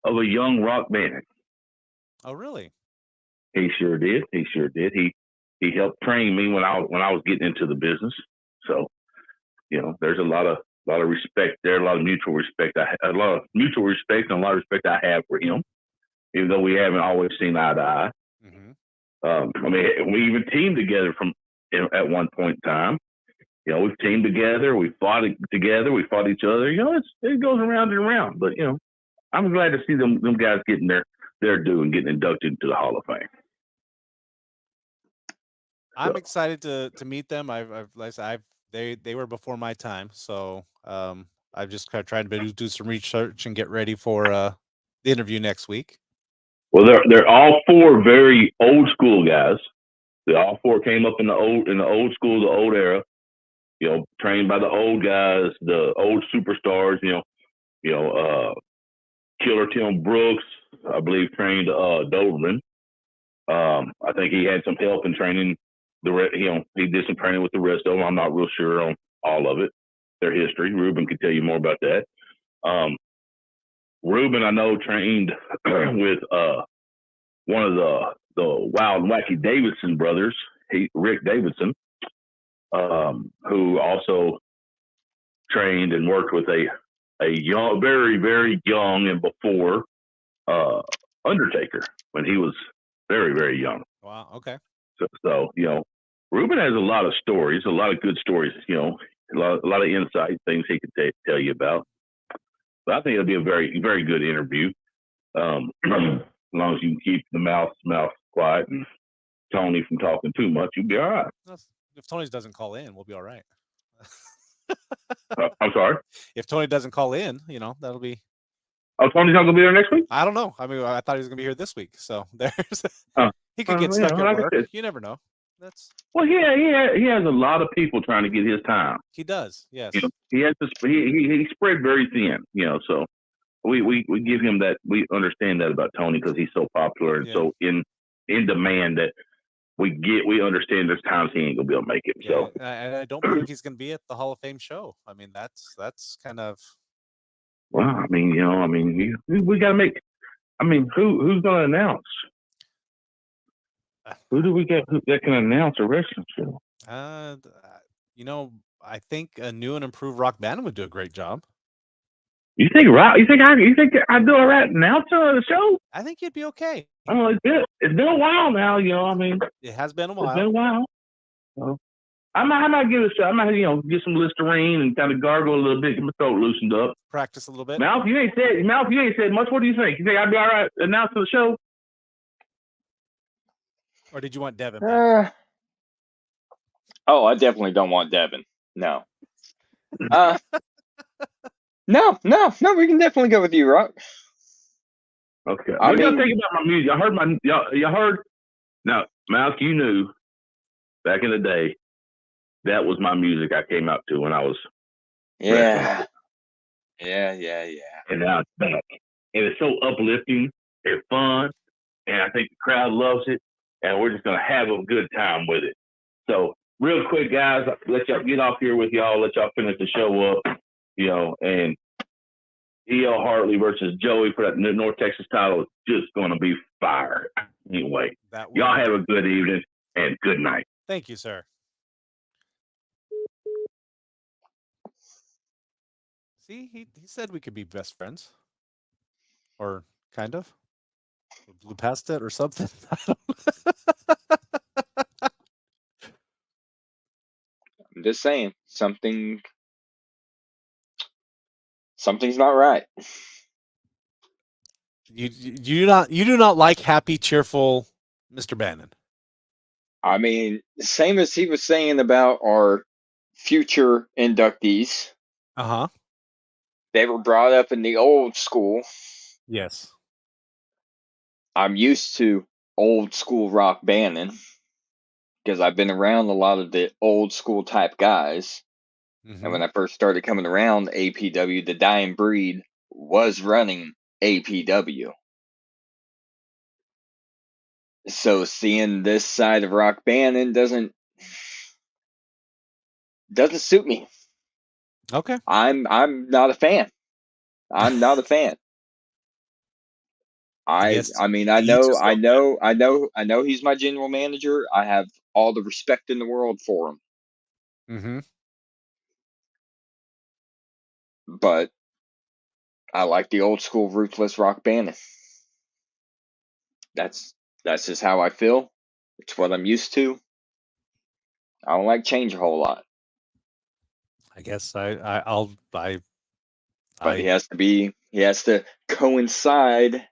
of a young Rock Band. oh really? He sure did. He helped train me when I was getting into the business. So, you know, there's a lot of respect there, a lot of mutual respect. A lot of mutual respect and a lot of respect I have for him, even though we haven't always seen eye to eye. I mean, we even teamed together at one point in time. You know, we've teamed together, we fought together, we fought each other. You know, it goes around and around. But you know, I'm glad to see them guys getting their due and getting inducted into the Hall of Fame. I'm excited to meet them. They were before my time, so I've just kind of tried to do some research and get ready for the interview next week. Well, they're all four very old school guys. They all four came up in the old school, the old era. You know, trained by the old guys, the old superstars. You know, Killer Tim Brooks, I believe, trained Doberman. I think he had some help in training he did some training with the rest of them. I'm not real sure on all of it, their history. Ruben could tell you more about that. Ruben, I know, trained with one of the Wild Wacky Davidson brothers, Rick Davidson, who also trained and worked with a young, very, very young and before Undertaker when he was very, very young. Wow. Okay. So you know, Ruben has a lot of stories, a lot of good stories. You know, a lot of insight, things he could tell you about. But I think it'll be a very, very good interview. As long as you can keep the mouth quiet and Tony from talking too much, you'll be all right. If Tony doesn't call in, we'll be all right. I'm sorry? If Tony doesn't call in, you know, that'll be. Oh, Tony's not going to be there next week? I don't know. I mean, I thought he was going to be here this week. So there's. He could get stuck at work. You never know. Well, he has a lot of people trying to get his time. He does, yes. You know, he spread very thin. You know, so we give him that. We understand that about Tony because he's so popular and so in demand that we understand there's times he ain't gonna be able to make it. So I don't believe he's gonna be at the Hall of Fame show. I mean, that's kind of. Well, I mean, you know, we got to make. I mean, who's gonna announce? Who do we get that can announce a wrestling show? You know, I think a new and improved Rock Band would do a great job. You think I'd do a right announcer of the show? I think you'd be okay. Oh, it's been a while now. You know, I mean, it has been a while. It's been a while. So, I might give it a shot. I might, you know, get some Listerine and kind of gargle a little bit, get my throat loosened up. Practice a little bit. Mouth, you ain't said much. What do you think? You think I'd be all right announcing the show? Or did you want Devin back? Oh, I definitely don't want Devin. No. No, we can definitely go with you, Rock. Okay. What do y'all think about my music? Y'all heard? Now, Mouth, you knew back in the day that was my music I came out to when I was Yeah. And now it's back. And it's so uplifting and fun. And I think the crowd loves it. And we're just going to have a good time with it. So real quick, guys, let y'all get off here with y'all. Let y'all finish the show up, and E.L. Hartley versus Joey for that North Texas title is just going to be fire. Anyway, y'all have a good evening and good night. Thank you, sir. See, he said we could be best friends. Or kind of. We blew past it or something. I'm just saying something's not right. You do not like happy, cheerful Mr. Bannon. I mean, same as he was saying about our future inductees. Uh-huh. They were brought up in the old school. Yes. I'm used to old school Rock Bannon because I've been around a lot of the old school type guys. Mm-hmm. And when I first started coming around APW, the Dying Breed was running APW. So seeing this side of Rock Bannon doesn't suit me. Okay. I'm not a fan. I'm not a fan. I mean, I know he's my general manager. I have all the respect in the world for him. Mm-hmm. But I like the old school ruthless Rock Bannon. That's just how I feel. It's what I'm used to. I don't like change a whole lot. I guess But he has to coincide.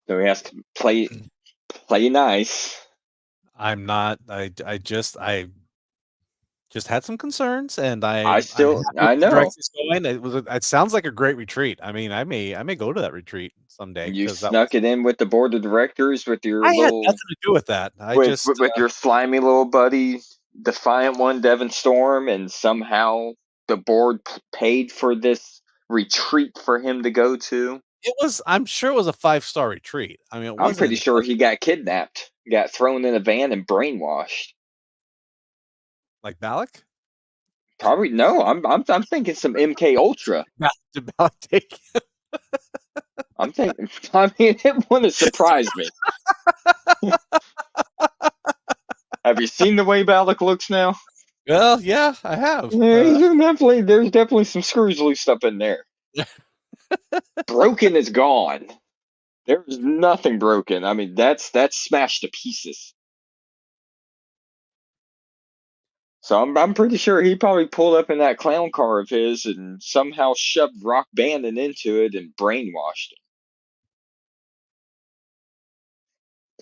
So he has to play nice. I'm not. I just had some concerns, and I I'm happy with the know. direction it's going. It sounds like a great retreat. I mean, I may go to that retreat someday. You snuck it in with the board of directors with your I had little nothing to do with that. with your slimy little buddy, Defiant One, Devin Storm, and somehow the board paid for this retreat for him to go to. It was. I'm sure it was a 5-star retreat. I mean, I'm pretty sure he got kidnapped, got thrown in a van, and brainwashed. Like Balak? Probably no. I'm thinking some MK Ultra. Did Balak take him? I'm thinking. I mean, it wouldn't surprise me. Have you seen the way Balak looks now? Well, yeah, I have. There's definitely some screws loosed up in there. Broken is gone. There's nothing broken. I mean, that's smashed to pieces. So I'm pretty sure he probably pulled up in that clown car of his and somehow shoved Rock Bannon into it and brainwashed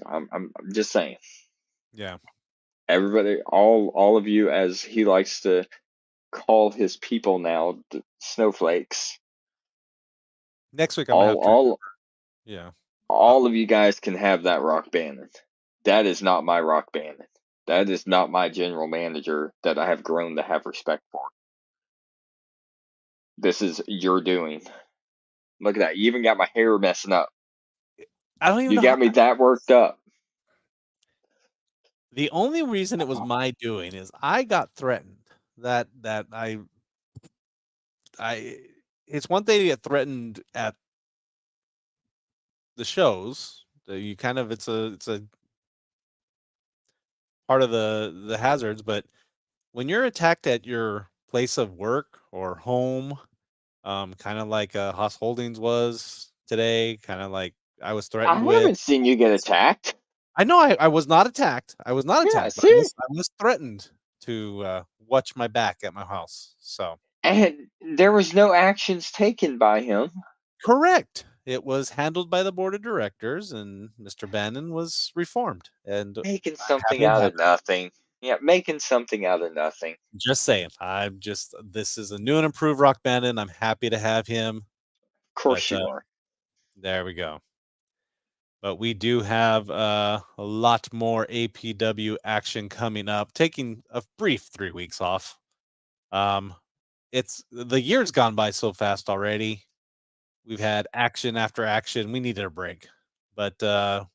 him. I'm just saying. Yeah. Everybody, all of you, as he likes to call his people now, the snowflakes. Next week I'm gonna have to. Yeah. All of you guys can have that Rock Bannon. That is not my Rock Bannon. That is not my general manager that I have grown to have respect for. This is your doing. Look at that. You even got my hair messing up. I don't even know. You got me that worked up. The only reason it was my doing is I got threatened. That it's one thing to get threatened at the shows. You kind of it's a part of the hazards, but when you're attacked at your place of work or home, kind of like Haas Holdings was today, kind of like I was threatened with. I haven't seen you get attacked. I know I was not attacked. I was not attacked. But See? I was threatened to watch my back at my house. So And there was no actions taken by him. correct. It was handled by the board of directors, and Mr. Bannon was reformed and making something out of nothing. Yeah, making something out of nothing. Just saying. This is a new and improved Rock Bannon. I'm happy to have him. Of course you are. There we go. But we do have a lot more APW action coming up, taking a brief 3 weeks off. It's the year's gone by so fast already. We've had action after action. We needed a break. But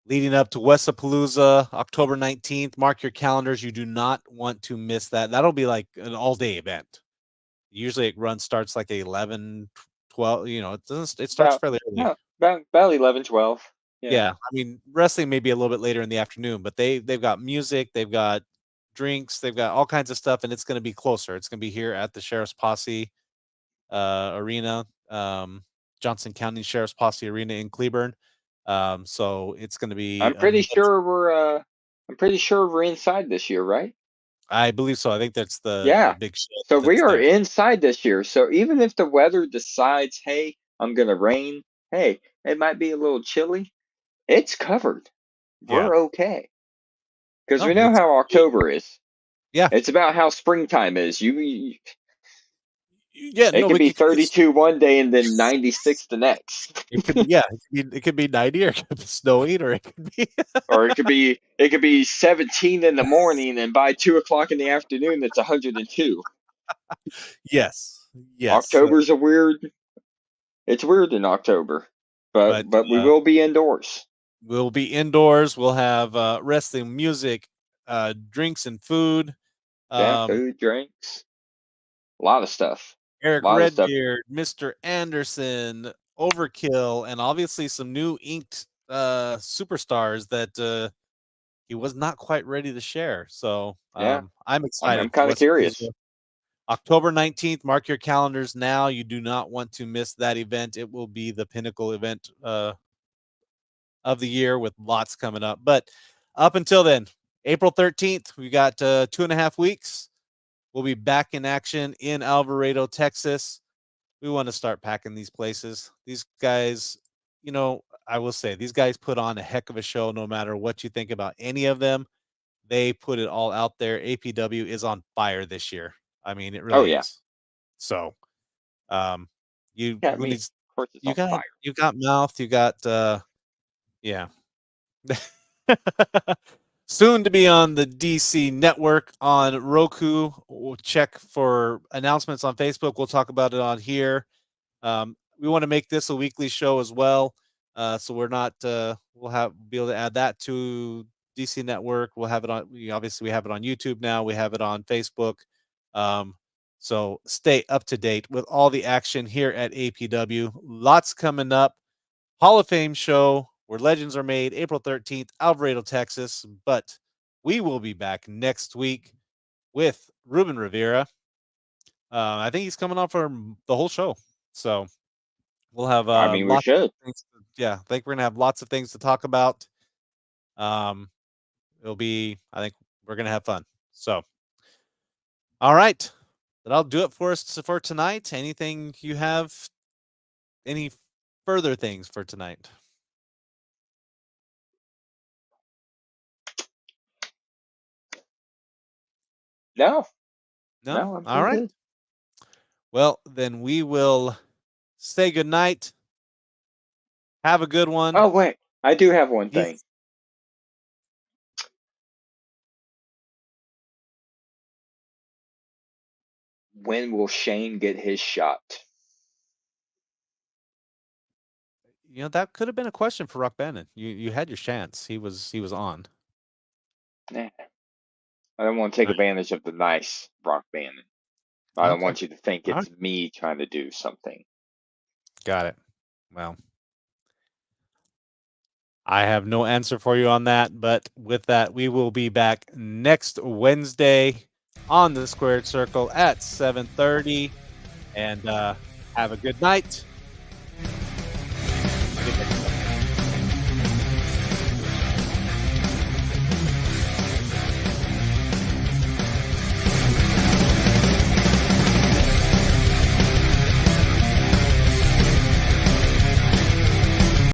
leading up to Westapalooza, October 19th, mark your calendars. You do not want to miss that. That'll be like an all-day event. Usually it starts like 11, 12, it starts fairly early. About 11, 12. Yeah. I mean, wrestling may be a little bit later in the afternoon, but they've got music, they've got drinks, they've got all kinds of stuff, and it's going to be closer. It's going to be here at the Sheriff's Posse Arena, Johnson County Sheriff's Posse Arena in Cleburne. So it's going to be. I'm pretty sure we're inside this year, right? I believe so. I think that's the big show. So we are inside this year. So even if the weather decides, hey, I'm gonna rain, hey, it might be a little chilly, it's covered. We're okay. Because we know how October is. Yeah. It's about how springtime is. It could be we 32 one day and then 96 the next. It could be 90, or it could be snowing, or it could be or it could be 17 in the morning, and by 2 o'clock in the afternoon it's 102. Yes. October's it's weird in October. But we will be indoors. We'll be indoors. We'll have wrestling, music, drinks and food. Food, drinks. A lot of stuff. Eric Redbeard, Mr. Anderson, Overkill, and obviously some new inked superstars that he was not quite ready to share. So I'm excited. I'm kind of curious. October 19th, mark your calendars now. You do not want to miss that event. It will be the pinnacle event of the year with lots coming up. But up until then, April 13th, we got 2.5 weeks. We'll be back in action in Alvarado, Texas. We want to start packing these places. These guys, I will say, these guys put on a heck of a show no matter what you think about any of them. They put it all out there. APW is on fire this year. I mean, it really is. So, you got Mouth, you got, soon to be on the DC network on Roku. We'll check for announcements on Facebook. We'll talk about it on here. We want to make this a weekly show as well. So we're not, we'll be able to add that to DC network. We'll have it on, obviously we have it on YouTube now. We have it on Facebook. So stay up to date with all the action here at APW. Lots coming up. Hall of Fame show where legends are made, April 13th, Alvarado, Texas. But we will be back next week with Ruben Rivera. I think he's coming on for the whole show. So we'll have we should. I think we're gonna have lots of things to talk about. It'll be, I think we're gonna have fun. So all right. That'll do it for us for tonight. Anything you have? Any further things for tonight? No. I'm all right. Good. Well, then we will say good night. Have a good one. Oh, wait. I do have one thing. When will Shane get his shot? That could have been a question for Rock Bannon. You had your chance. He was on. Nah. I don't want to take advantage of the nice Rock Bannon. I don't want you to think it's me trying to do something. Got it. Well, I have no answer for you on that, but with that, we will be back next Wednesday on the Squared Circle at 7:30, and have a good night.